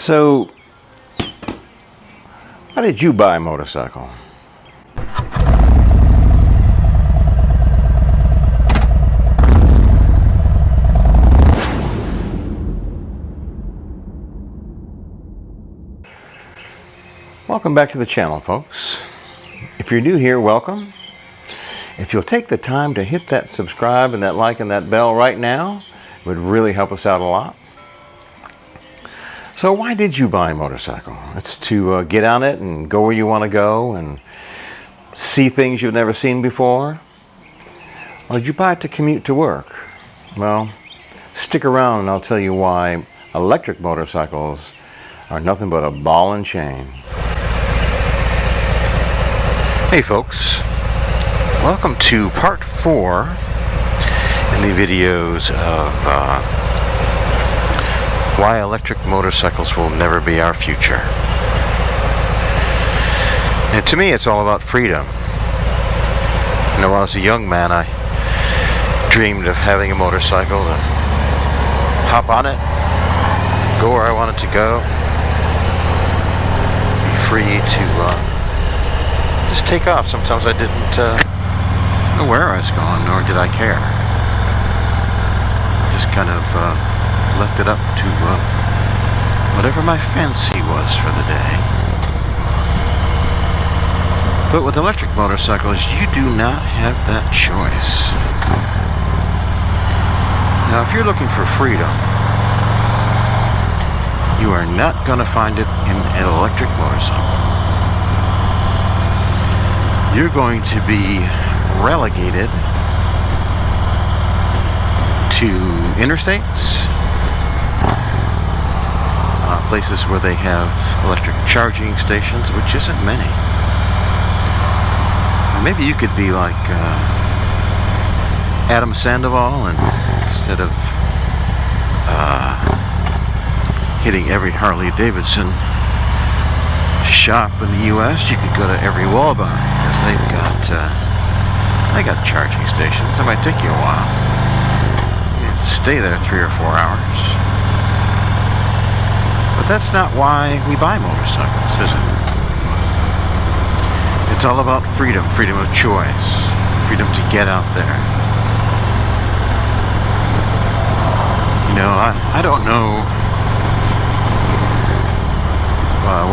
So, why did you buy a motorcycle? Welcome back to the channel, folks. If you're new here, welcome. If you'll take the time to hit that subscribe and that like and that bell right now, it would really help us out a lot. So why did you buy a motorcycle? It's to get on it and go where you want to go and see things you've never seen before? Or did you buy it to commute to work? Well, stick around and I'll tell you why electric motorcycles are nothing but a ball and chain. Hey folks, welcome to part 4 in the videos of why electric motorcycles will never be our future. And to me it's all about freedom. You know, when I was a young man I dreamed of having a motorcycle to hop on it, go where I wanted to go, be free to just take off. Sometimes I didn't know where I was going, nor did I care. Just kind of left it up to whatever my fancy was for the day. But with electric motorcycles, you do not have that choice. Now, if you're looking for freedom, you are not going to find it in an electric motorcycle. You're going to be relegated to interstates, places where they have electric charging stations, which isn't many. Maybe you could be like Adam Sandoval, and instead of hitting every Harley Davidson shop in the U.S., you could go to every Walmart, because they got charging stations. It might take you a while. You have to stay there 3 or 4 hours. But that's not why we buy motorcycles, is it? It's all about freedom, freedom of choice, freedom to get out there. You know, I don't know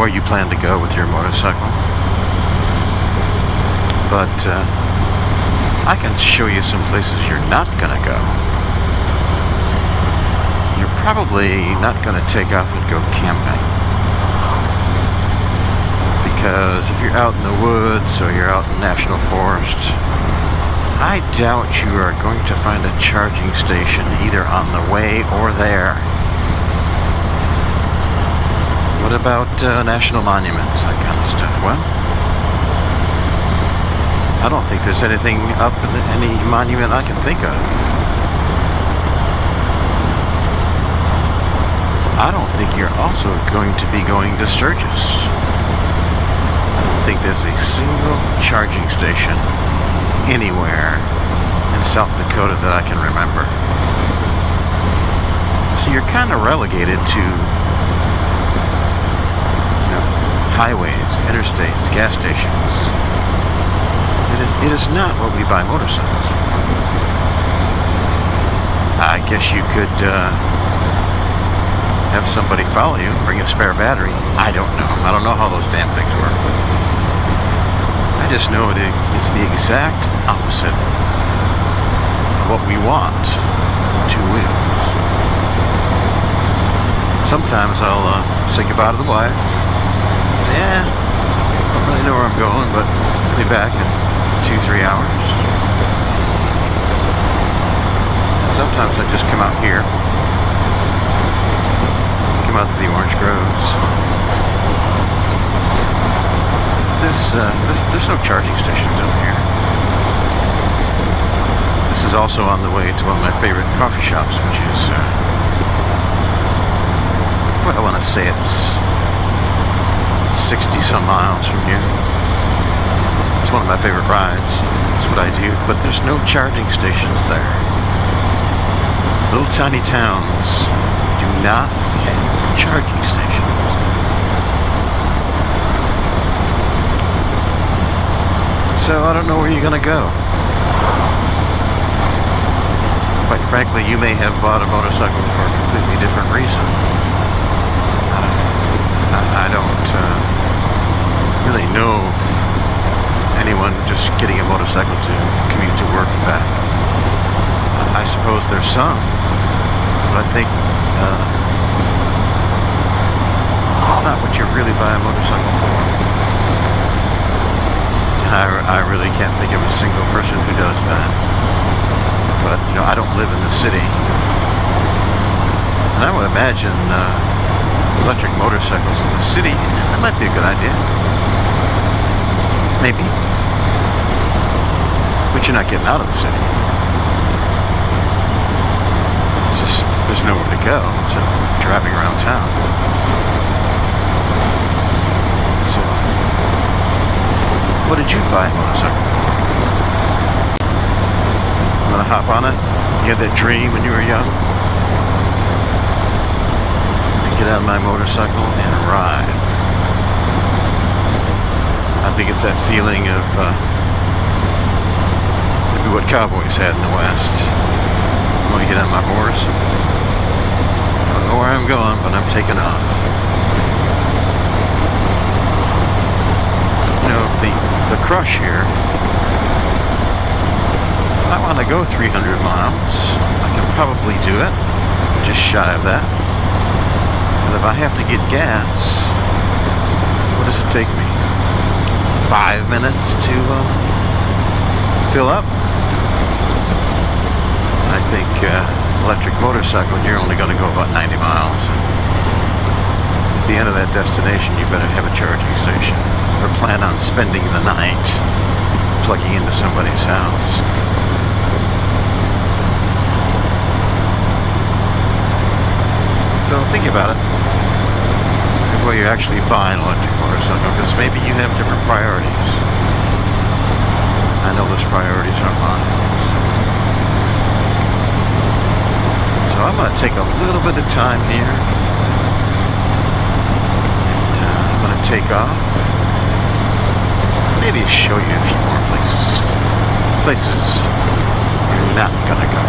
where you plan to go with your motorcycle, but I can show you some places you're not gonna go. You're probably not gonna take off and go camping, because if you're out in the woods or you're out in national forest, I doubt you are going to find a charging station either on the way or there. What about national monuments, that kind of stuff? Well, I don't think there's anything up in any monument I can think of. I don't think you're also going to be going to Sturgis. I don't think there's a single charging station anywhere in South Dakota that I can remember. So you're kind of relegated to highways, interstates, gas stations. It is not what we buy motorcycles for. I guess you could have somebody follow you, bring a spare battery. I don't know. I don't know how those damn things work. I just know it's the exact opposite of what we want from two wheels. Sometimes I'll say goodbye to the wife. Yeah, I don't really know where I'm going, but I'll be back in 2-3 hours. And sometimes I just come out here, come out to the orange groves. There's no charging stations over here. This is also on the way to one of my favorite coffee shops, which is, well, I want to say it's 60 some miles from here. It's one of my favorite rides. That's what I do. But there's no charging stations there. Little tiny towns do not have charging stations. So I don't know where you're going to go. Quite frankly, you may have bought a motorcycle for a completely different reason. I don't really know anyone just getting a motorcycle to commute to work and back. I suppose there's some, but I think that's not what you really buy a motorcycle for. I really can't think of a single person who does that. But, you know, I don't live in the city. And I would imagine electric motorcycles in the city, that might be a good idea. Maybe. But you're not getting out of the city. It's just, there's nowhere to go, so driving around town. So, what did you buy a motorcycle for? I'm gonna hop on it. You had that dream when you were young? Get out of my motorcycle and ride. I think it's that feeling of maybe what cowboys had in the West. I'm gonna get on my horse. I don't know where I'm going, but I'm taking off. You know, if the crush here, if I want to go 300 miles, I can probably do it, just shy of that. But if I have to get gas, what does it take me? 5 minutes to fill up? I think electric motorcycle, you're only going to go about 90 miles. At the end of that destination, you better have a charging station, or plan on spending the night plugging into somebody's house. So think about it before you actually buy an electric motorcycle, because maybe you have different priorities. I know those priorities are mine. So I'm going to take a little bit of time here. I'm going to take off. Maybe show you a few more places. Places you're not going to go.